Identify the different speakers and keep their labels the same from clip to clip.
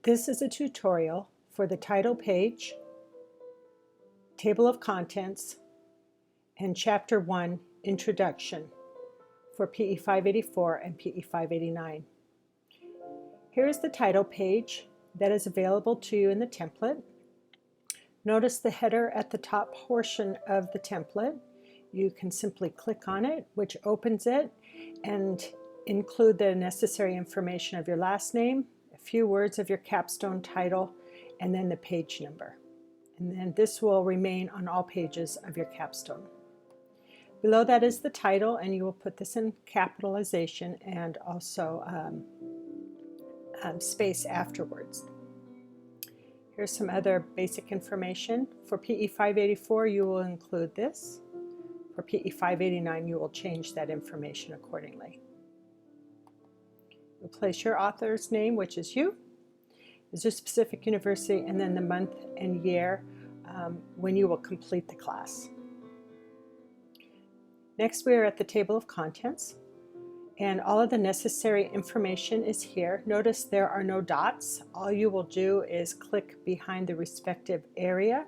Speaker 1: This is a tutorial for the title page, table of contents, and Chapter 1, Introduction for PE 584 and PE 589. Here is the title page that is available to you in the template. Notice the header at the top portion of the template. You can simply click on it, which opens it, and include the necessary information of your last name, a few words of your capstone title, and then the page number. And then this will remain on all pages of your capstone. Below that is the title, and you will put this in capitalization and also space afterwards. Here's some other basic information. For PE 584, you will include this. For PE 589, you will change that information accordingly. You'll place your author's name, which is you, is your specific university, and then the month and year when you will complete the class. Next, we are at the table of contents, and all of the necessary information is here. Notice there are no dots. All you will do is click behind the respective area,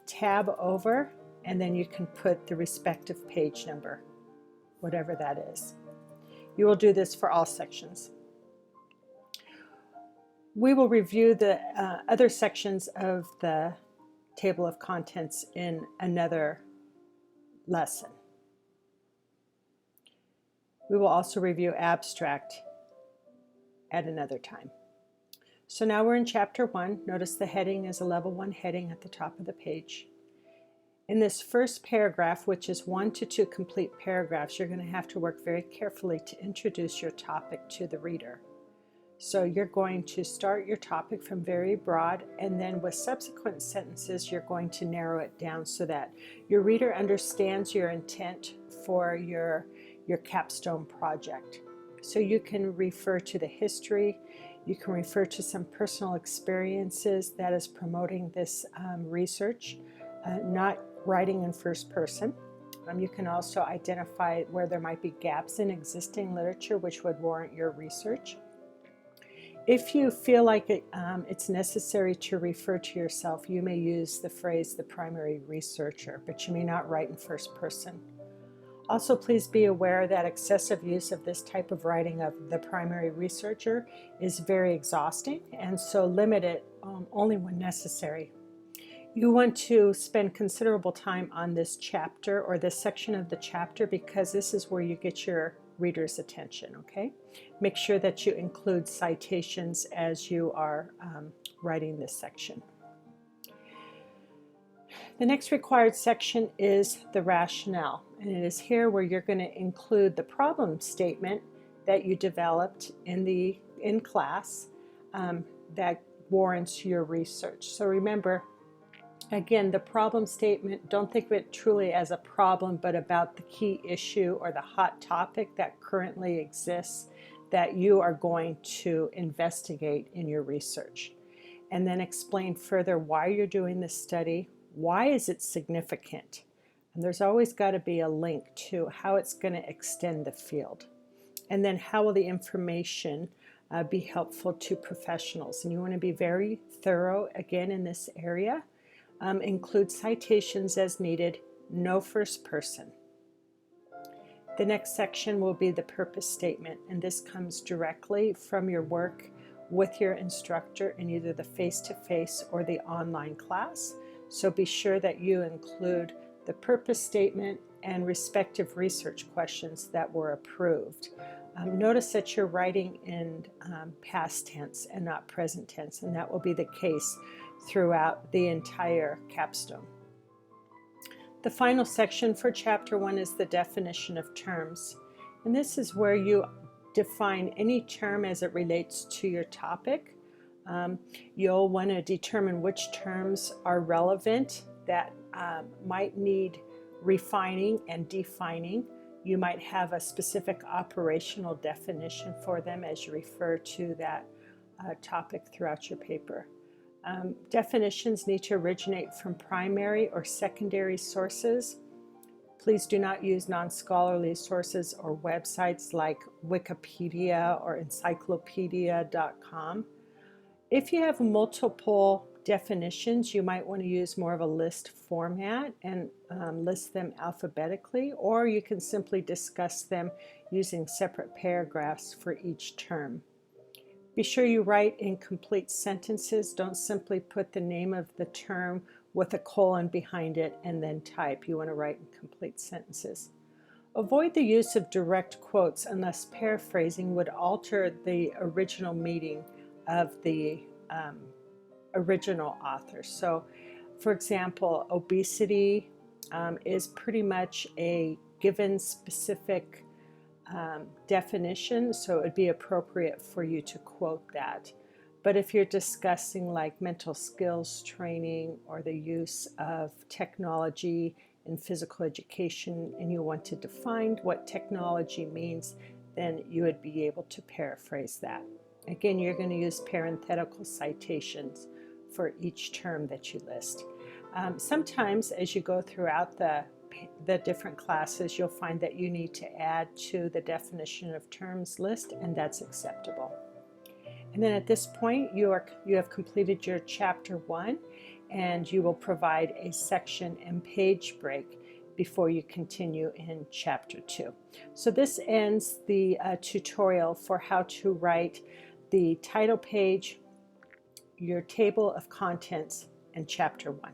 Speaker 1: tab over, and then you can put the respective page number, whatever that is. You will do this for all sections. We will review the other sections of the table of contents in another lesson. We will also review abstract at another time. So now we're in Chapter 1. Notice the heading is a Level 1 heading at the top of the page. In this first paragraph, which is 1 to 2 complete paragraphs, you're going to have to work very carefully to introduce your topic to the reader. So you're going to start your topic from very broad, and then with subsequent sentences, you're going to narrow it down so that your reader understands your intent for your capstone project. So you can refer to the history, you can refer to some personal experiences that is promoting this research, not writing in first person. You can also identify where there might be gaps in existing literature which would warrant your research. If you feel like it's necessary to refer to yourself, you may use the phrase the primary researcher, but you may not write in first person. Also, please be aware that excessive use of this type of writing of the primary researcher is very exhausting, and so limit it only when necessary. You want to spend considerable time on this chapter or this section of the chapter because this is where you get your reader's attention, okay? Make sure that you include citations as you are writing this section. The next required section is the rationale, and it is here where you're going to include the problem statement that you developed in class that warrants your research. So remember, again, the problem statement, don't think of it truly as a problem, but about the key issue or the hot topic that currently exists that you are going to investigate in your research. And then explain further why you're doing this study, why is it significant? And there's always got to be a link to how it's going to extend the field. And then how will the information be helpful to professionals? And you want to be very thorough, again, in this area. Include citations as needed, no first person. The next section will be the purpose statement, and this comes directly from your work with your instructor in either the face-to-face or the online class. So be sure that you include the purpose statement and respective research questions that were approved. Notice that you're writing in past tense and not present tense, and that will be the case throughout the entire capstone. The final section for Chapter 1 is the definition of terms, and this is where you define any term as it relates to your topic. You'll want to determine which terms are relevant that might need refining and defining. You might have a specific operational definition for them as you refer to that topic throughout your paper. Definitions need to originate from primary or secondary sources. Please do not use non-scholarly sources or websites like Wikipedia or encyclopedia.com. If you have multiple definitions, you might want to use more of a list format and list them alphabetically, or you can simply discuss them using separate paragraphs for each term. Be sure you write in complete sentences. Don't simply put the name of the term with a colon behind it and then type. You want to write in complete sentences. Avoid the use of direct quotes unless paraphrasing would alter the original meaning of the original author. So, for example, obesity is pretty much a given specific definition, so it would be appropriate for you to quote that. But if you're discussing like mental skills training or the use of technology in physical education and you want to define what technology means, then you would be able to paraphrase that. Again, you're going to use parenthetical citations for each term that you list. Sometimes as you go throughout the different classes, you'll find that you need to add to the definition of terms list, and that's acceptable. And then at this point, you have completed your chapter 1, and you will provide a section and page break before you continue in chapter 2. So this ends the tutorial for how to write the title page, your table of contents, and chapter 1.